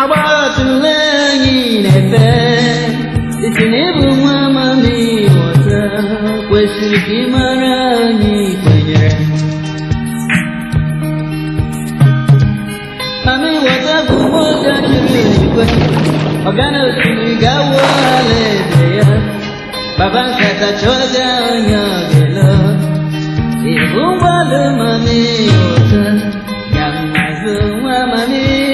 Abatulani nefe, itinibu mamami wata, kwesiki marani kwenye. Mami wata kumoja chiri kwe, ogana siligawa lebeya, baba kata choga nyagela, ibumbalu mami wata, yamazu mami.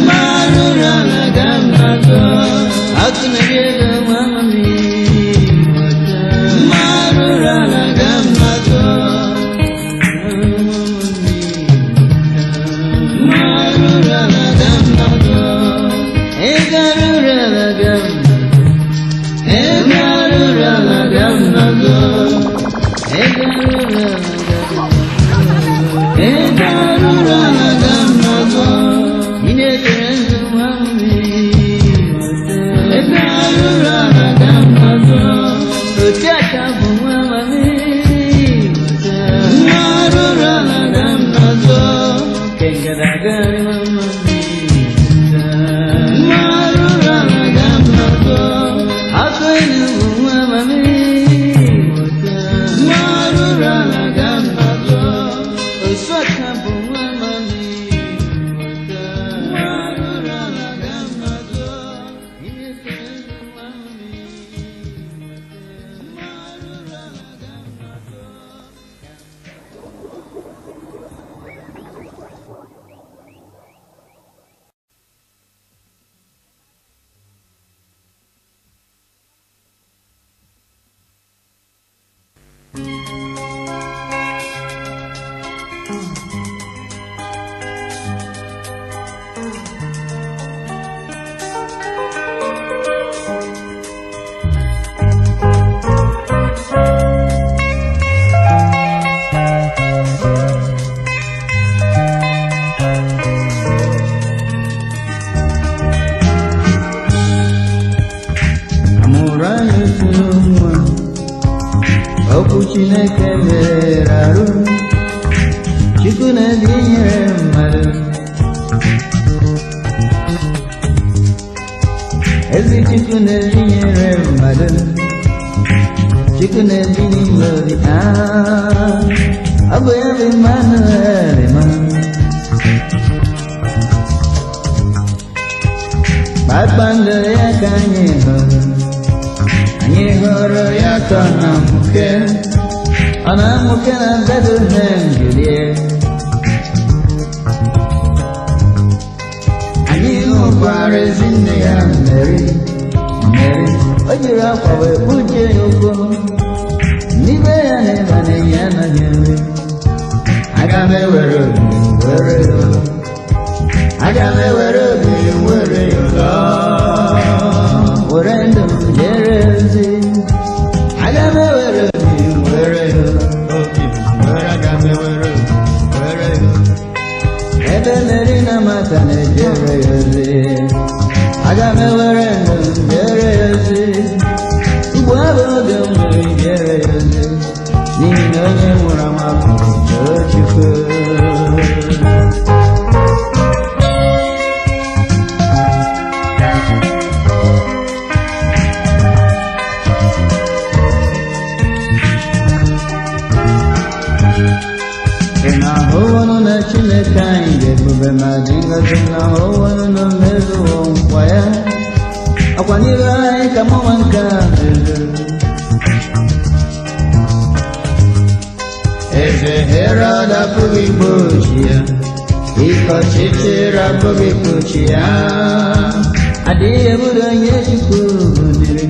Marura la gama. chicken in madam. Chicken in the I'll be every man. Bad banda ya kanye horo ya kana muke na Bethlehem Julie. Ani no pare zinne ya Mary, ojira kwa we buje yoko. Nibe ya ne bane ya na nyere. Aga me wero. Agame were you love. Orendo Jerezi. Agame were you. Agame were you. Ebenerina matane Jerezi. Agame were Jerezi. Uwabo gumwe Jerezi. Nino nye muramaku chochuku. Madinga tuna hawa na mezo waya akwanira kama wanka eze hera da kubibuchia iko chichira kubibuchia adiye buda yeshikubunire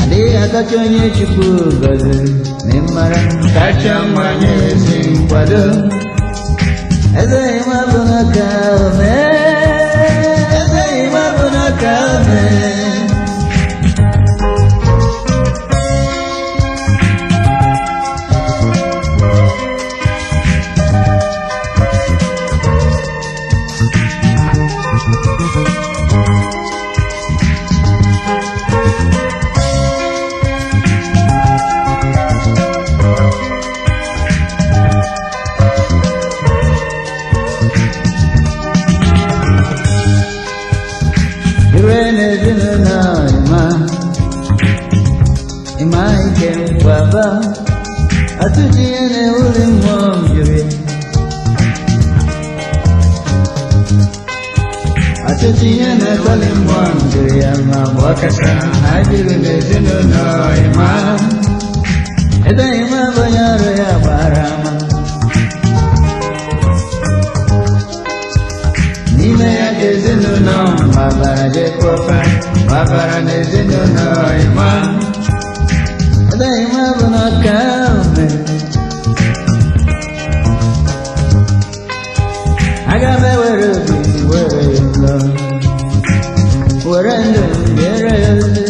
adiye akachonye chikubaze Nimara kachamanye simkwado Eze imabuna kame Atujine ulimwamjuri Atujine ulimwamjuri Ama wakasa hajiru nezinu no ima Eda ima banyaro ya barama Nime ya jezinu no Mabara je kofa Mabara nezinu no ima Daima bunakame Agame were love Werendo yerezi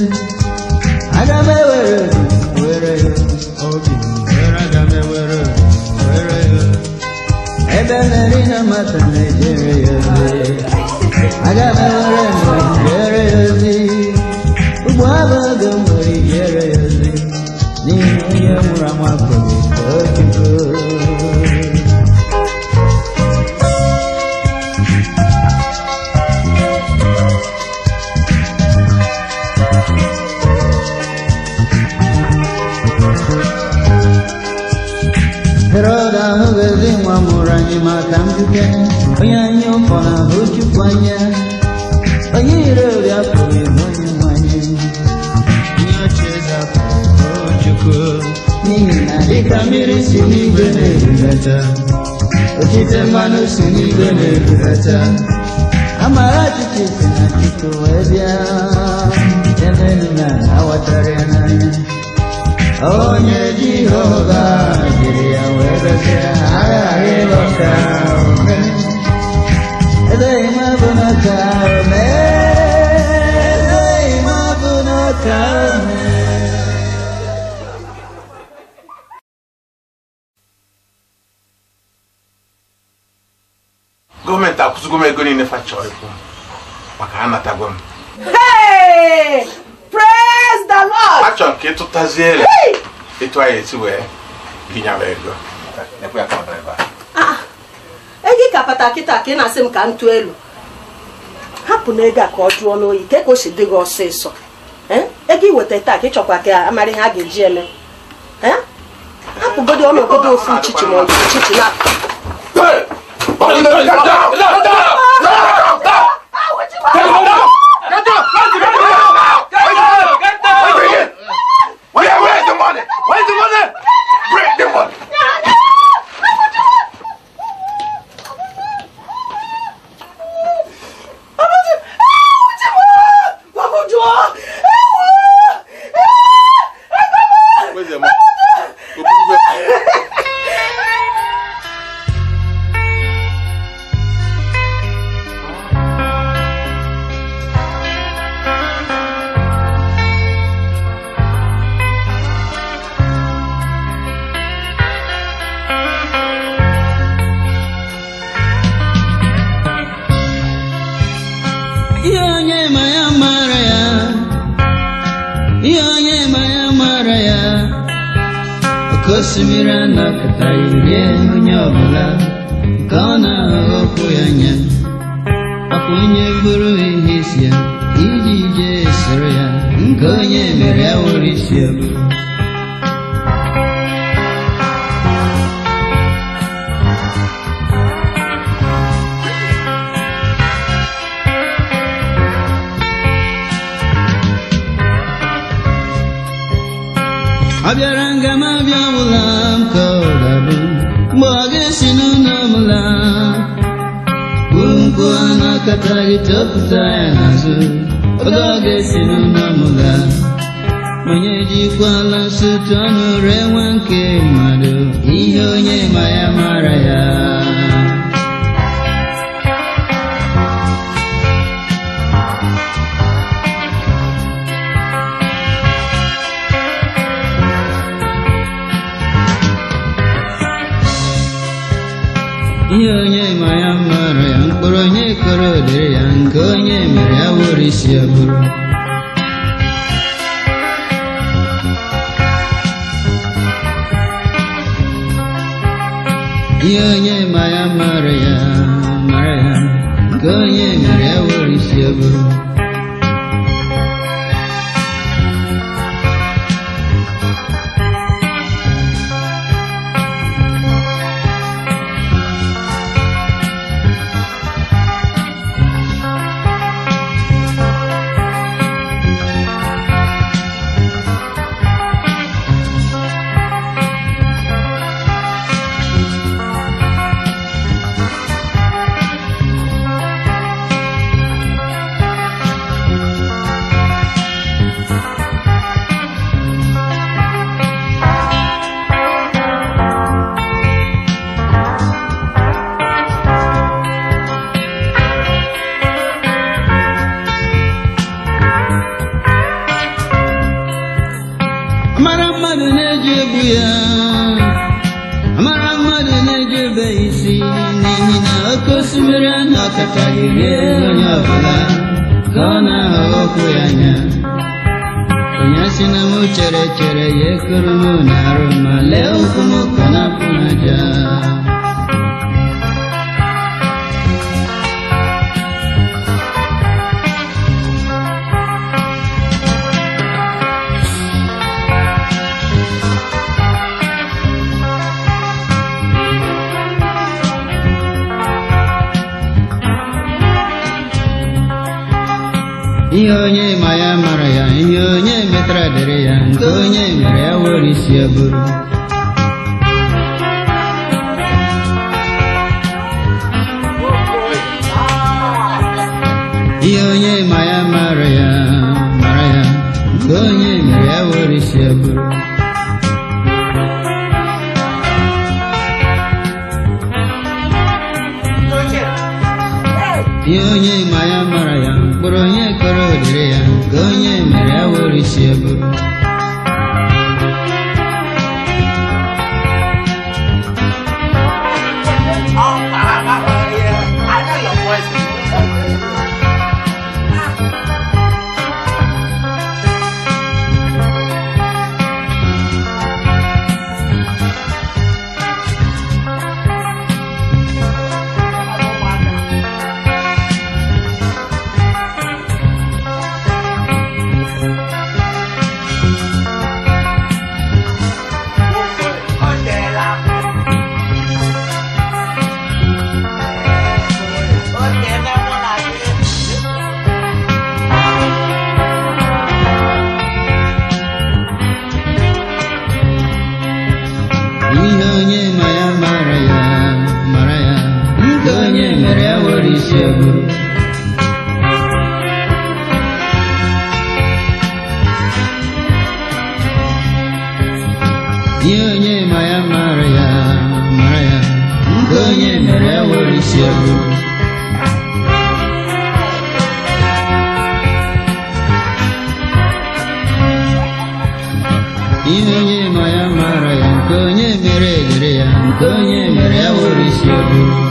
Agame were Agame were Ebenerina matane yerezi Agame were yerezi Ubwaba gumuri yerezi Niye muramako kochiku Heroda hugezi mwamuranyi makamjuke Oyanyo kona huchupanya Oyiro ya puli mwenye Nyocheza kuchuku Nina dikamiri sini gwene gulata Ochite manu sini gwene gulata Amara chichite na chiku webya Yemenuna awatare nanya Onye Jehovah Jiria webese Agari loka Edeima bunakame Edeima bunakame Gọọmenti akwụsịgo ego niile fachọrọ ikwu maka ha natagwo m. Hey! Praise the Lord! Achọrọ ka ịtụtaziere etu anyị esi wee binyawa ego. Egi kapata kita ka ị na-asị m ka ntụ elu. hapụ na ego a ka ọ jụọ n'oyi ka o si dị gị ọsịsọ ego iweta taa ka ị chọkwa ka amara ihe a ga-eji eme hapụgodo ọnọgodo ofu uchichi ma ọ bụ uchichi na Where's the money? Where's the money? Bring the money. Where's the money? Kosimira na katayuye nyobula kana okuyanya akunye buru hisia ijije sirya nkonye mere awurisia Abyaranga mabyamulam kogabu Mwagesinu namula Kunkwana katagi toputaya nazu Ogagesinu namula Mwenyeji kwala sutanu rewanke madu Ihonye maya maraya Yonye maya mara yang koronye koro dere yang konye mere awurisia buru Yonye maya mara yang konye mere awurisia buru Kosimira na katayuye nyobula kana okuyanya Onyasina muchere chere yekurumu naruma leo kumukana punaja Yonye maya maraya, yonye metra dereya, konye mere awurisia buru. Yonye maya maraya, konye mere awurisia buru. Yonye maya maraya, koronye koro dereya, konye mere awurisia buru. isi eburu ihe onye ma ya mara ya nke onye mere ya were isi eburu ihe onye ma ya mara ya nke onye mere egere ya nke onye mere ya were isi eburu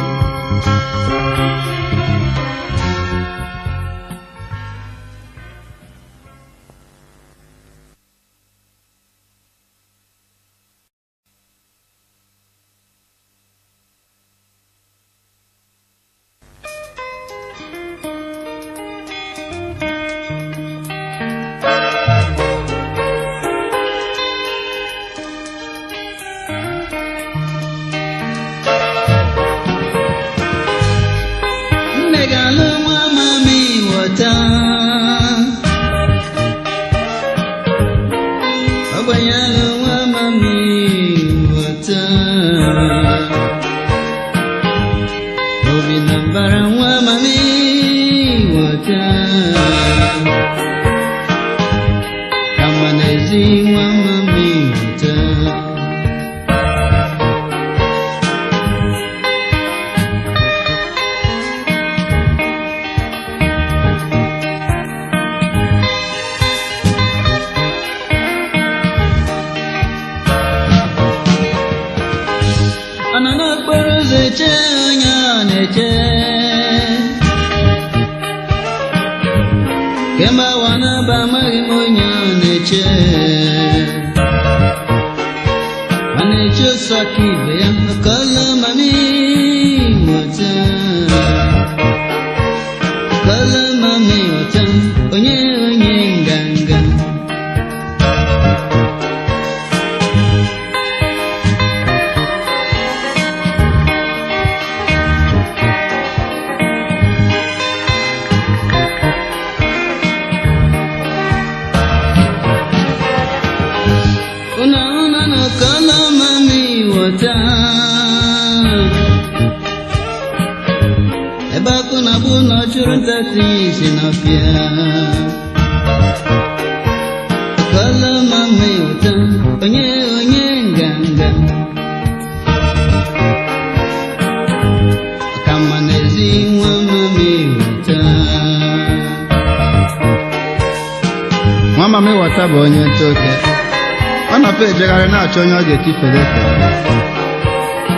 onye ọ ga-etifere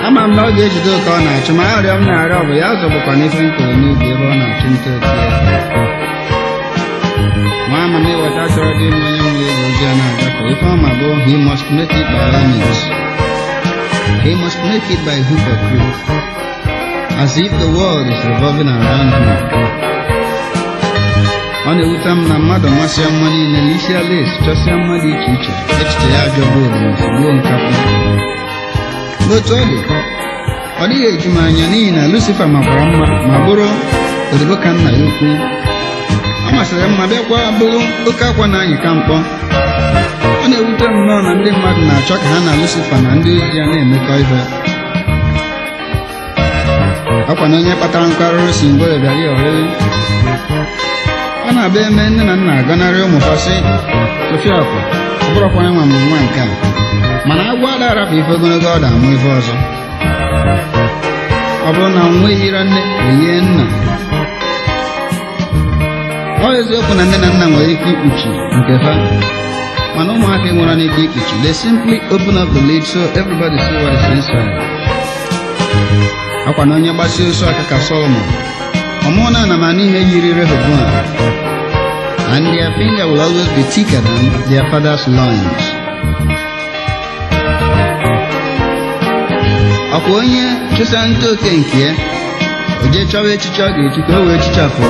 ama m na ọ ga-ejide oke ọ na-achụ ma arịọ m na-arịọ ọ bụ ya zọgbukwa n'ife nkoro n'ubi ebe ọ na-achụ nta oke ya nwa ama m ịghọta chọrọ dị ime onye nwere ego ozi a na-agafọ ife ọma bụ he must make it by all means he must make it by hook or crook as if the world is revolving around him. Ọ na-ewute m na mmadụ masịa mma niile n'isi ala esi chọsịa mmadụ iche iche echiche ya ajọ bụ omume gbuo nkapụ n'otu ọ dị ọ dịghị eju m anya n'ihi na Lucifer makwara mma ma bụrụ odibo ka nna ya ukwu ọ masịrị mma bịakwa bụrụ oke akwa na anyị ka mkpọ ọ na-ewute m nnọọ na ndị mmadụ na-achọ ka ha na Lucifer na ndị ozi ya na-emekọ ihe akwa na onye kpatara nkwarụrụ si ngwere bịara ya ọrịrị ọ na-abịa eme nne na nna agọnarị ụmụ ha sị tụfịa ọkwa ọ bụrụkwa nwa m nwa nke a mana agwọ ada arapụ ife ogologo ọ da-amụ ife ọzọ ọ bụrụ na nwa ehira nne eyie nna ọ eziokwu na nne na nna nwere ike ikpuchi nke ha mana ụmụaka nwere n'ike ikpuchi they simply open up the lid so everybody see what is inside akwa na onye gbasie osu aka ka Solomon ọmụọ na anamana ihe yiri Rehoboam and their finger will always be thicker than their father's loins. Ọkwa onye chụsa nta oke nke ya o jee chọwa echiche ọ ga-echi ka o wee chichapụ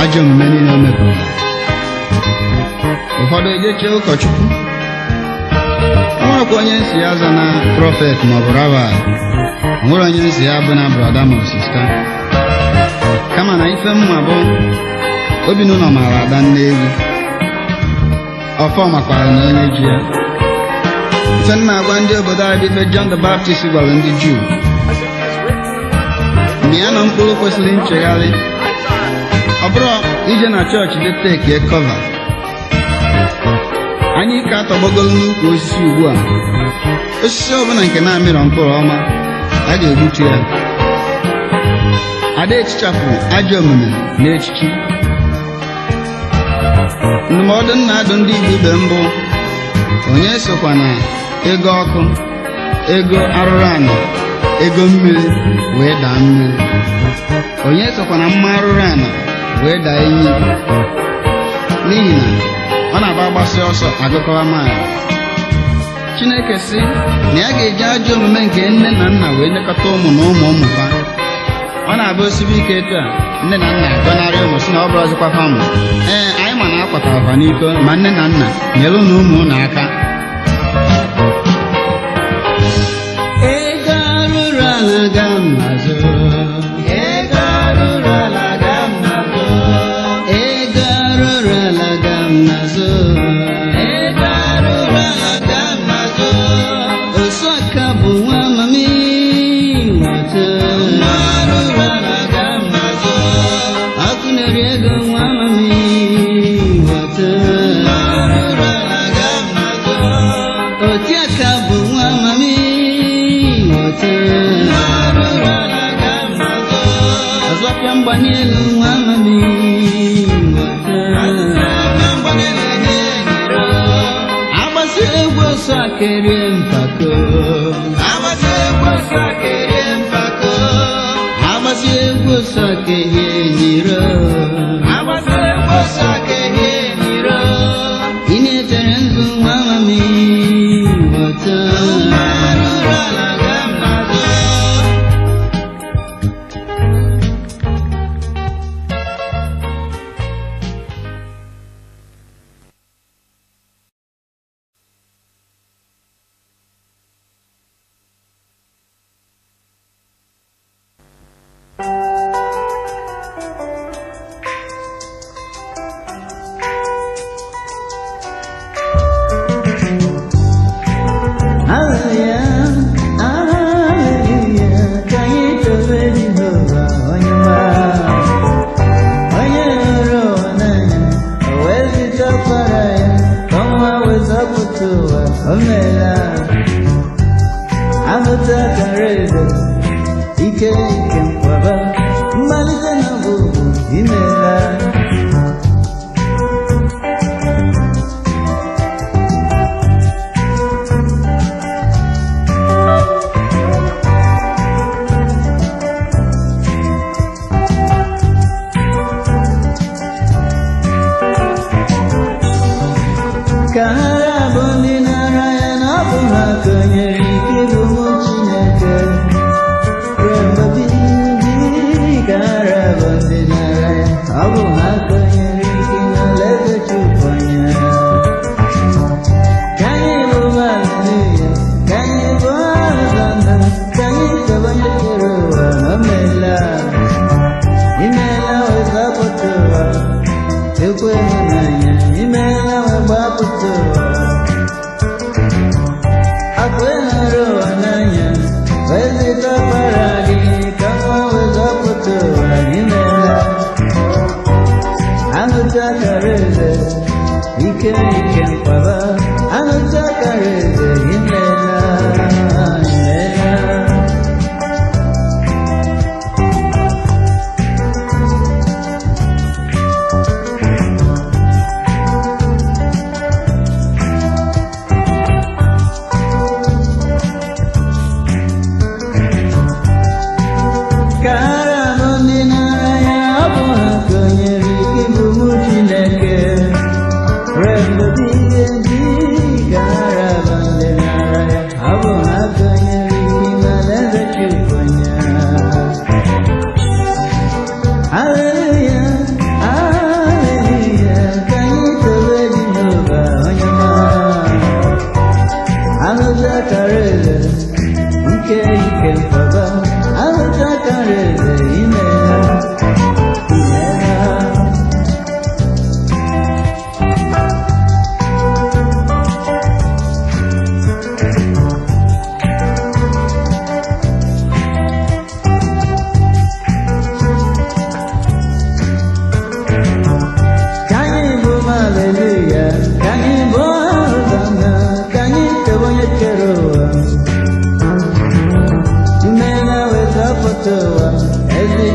ajọ omume niile o mepụtara. Ụfọdụ ejeche ụkọchukwu o nwerekwa onye nsị ya aza na prọfet maọbụ rabbi o nwere onye nsị ya bụ na brọda ma sista kama na ife mma bụ obi n'ụlọ mara ada nneegwu ọfọ makwara na onye ji ya ife nna agwa ndị obodo anyị ife John the Baptist gwara ndị Juu mgbe ya na mkpụrụ kwesịrị nchegharị ọ bụrụ ije na chọọchị deteke kọva anyị ka atọgbogolo n'ukwu osisi ugbu a osisi ọbụla nke na-amịrọ mkpụrụ ọma a ga-egbutu ya ada echichapụ ajọ omume na echichi ndụmọdụ nna adụ ndị Igbo ibe mbụ onye sokwa na ego ọkụ ego arụrụ ana ego mmiri wee daa mmiri onye sokwa na mma arụrụ ana wee daa enyi n'ihi na ọ na-aba agbasi ọsọ agụkọwa maịlụ Chineke sị na ya ga-eji ajọ omume nke nne na nna wee lekọta ụmụ na ụmụ ụmụ ha ọ na-abụ osibe ike etu a nne na nna gọnarị ụmụ si na ọ bụrụ ọzọkwa famụ anyị ma na akwatara ọha n'iko ma nne na nna nyere ụlọ ụmụ ụlọ aka ego arụrụ ala ga mmazụ ego arụrụ ala ga mmazụ ego arụrụ ala ga mmazụ ego arụrụ ala ga mmazụ osu aka bụ nwa amami nwata nwa arụrụ ala ga mmazụ akụnere ego nwa amami nwata nwa arụrụ ala ga mmazụ oti aka bụ nwa amami azọpịa mgbanye elu nwa amami agbasi egwu ọsọ akerie mpako agbasi egwu ọsọ akerie mpako agbasi egwu ọsọ akerie nyiro agbasi egwu ọsọ akerie nyiro ị na-etere nzu nwa amami ghọta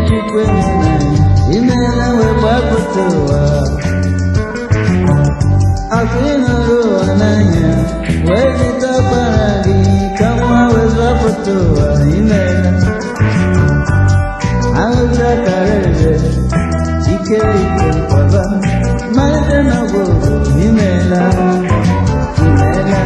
chukwu ịhụnanya imela wee gbapụta ụwa afọ ịhụrụ ụwa n'anya wee zite ọkpara gị ka nwa wee zọpụta ụwa imela ahụja kara eze ike ike baba malite n'ọgwụgwụ imela imela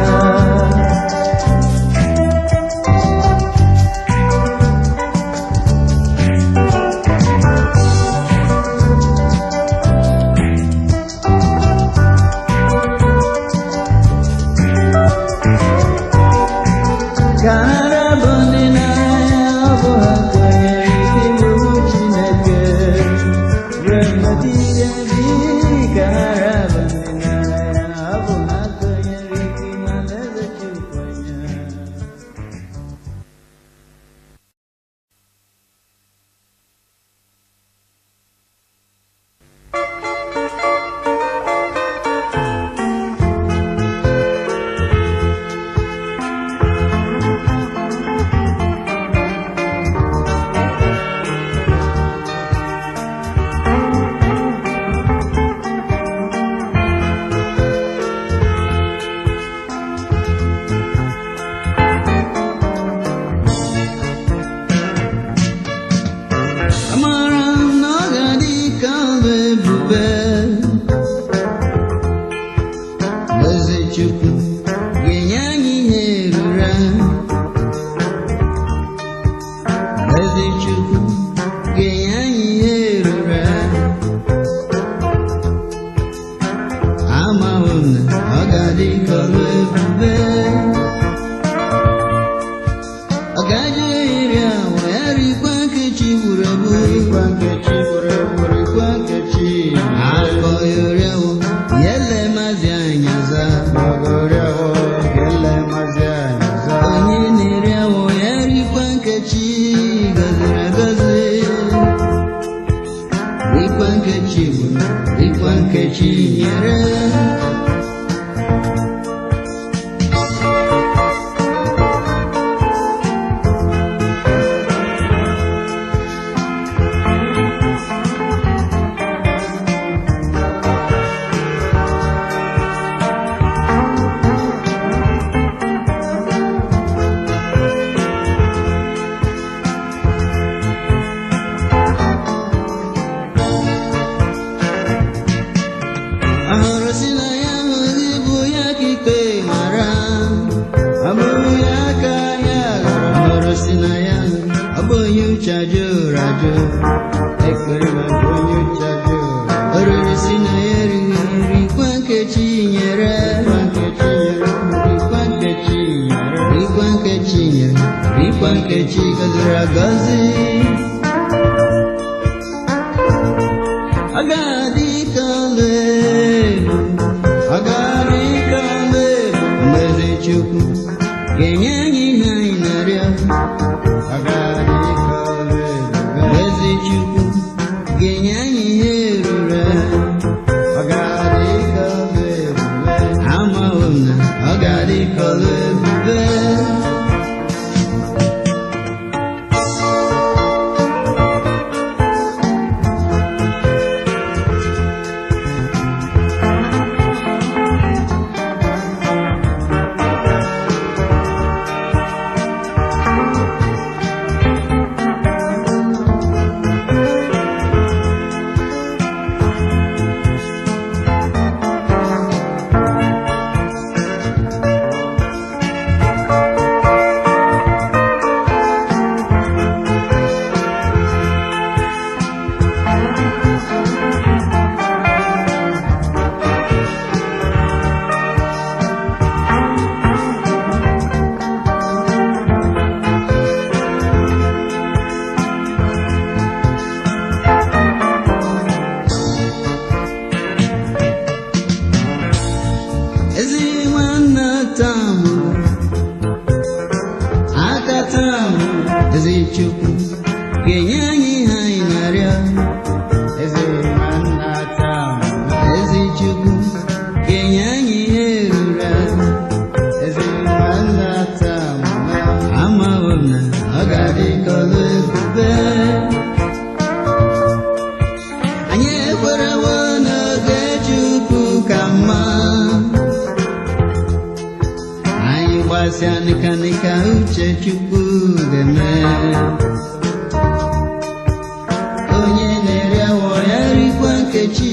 nkechi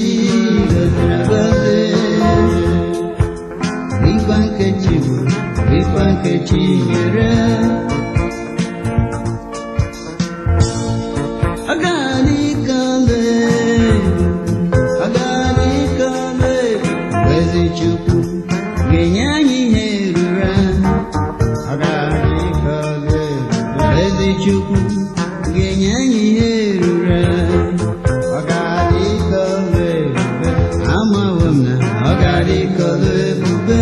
gọziri agọzi ịkwa nkechi bụ ịkwa nkechi nyere agalikale ezi Chukwu ga-enye anyị ihe ruru agalikale ezi Chukwu ga-enye anyị ihe ruru agalikale amawo m na agalikale ebube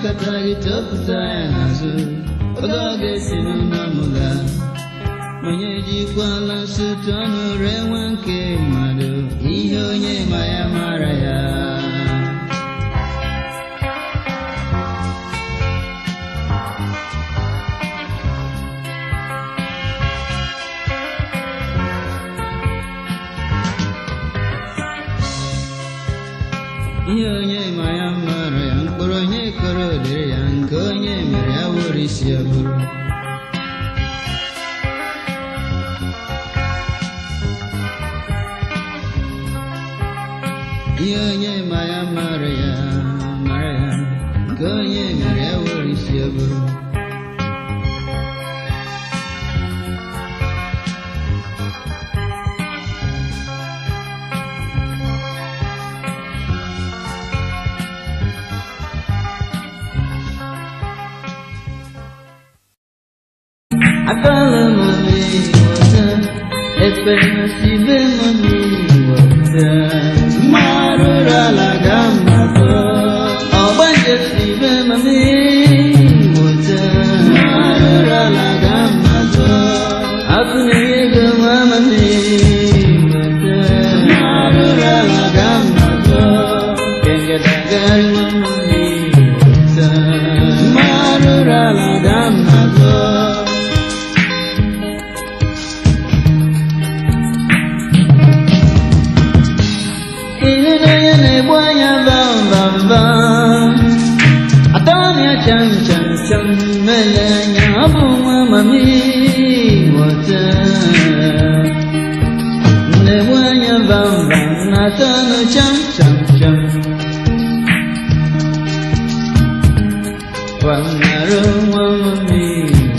Katari toputa ya nazo oge si n'ụlọmụga onye jikwala sutu ọnụ rewa nke mmadụ ihe onye ma ya mara ya ihe onye ma ya mara ya mkpụrụ onye kọrọ odere ya nke onye mere ya were isi ya bụrụ ihe onye ma ya mara ya nke onye mere ya were isi ya bụrụ Akala mami wata, espera si ve mami wata. Marura la gamba to, obanje si ve mami wata. Marura la gamba to, apne gama mami wata. Marura la gamba to, kenga dagar mami wata. Marura la gamba to. Cham cham cham melanya abu mami wata ne wanya bam bam na tanu cham cham cham wanaru mami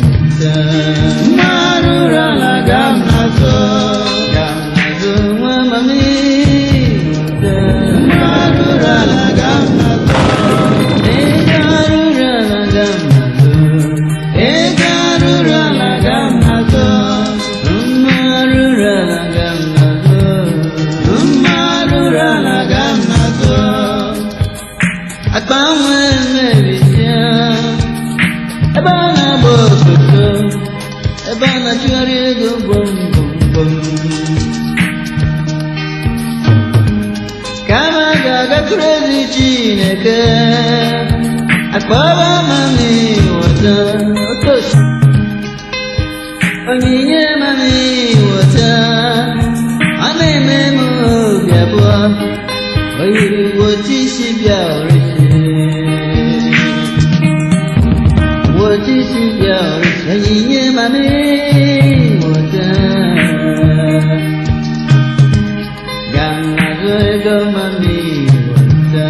wata marura la gamna so mami wata marura la gamna so Ebana chari go bom bom bom. Kama gaga crazy chineke, akbaba mami wata otos. Onye mami wata, ane memo biabwa, oyi woti si biaorishi. Woti si biaorishi, onye mami wata. Gamma go mami wata.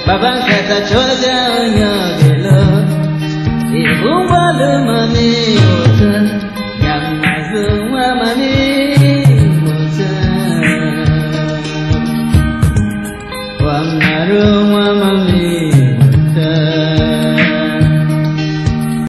Baba kata choga nyagelo, ibu malu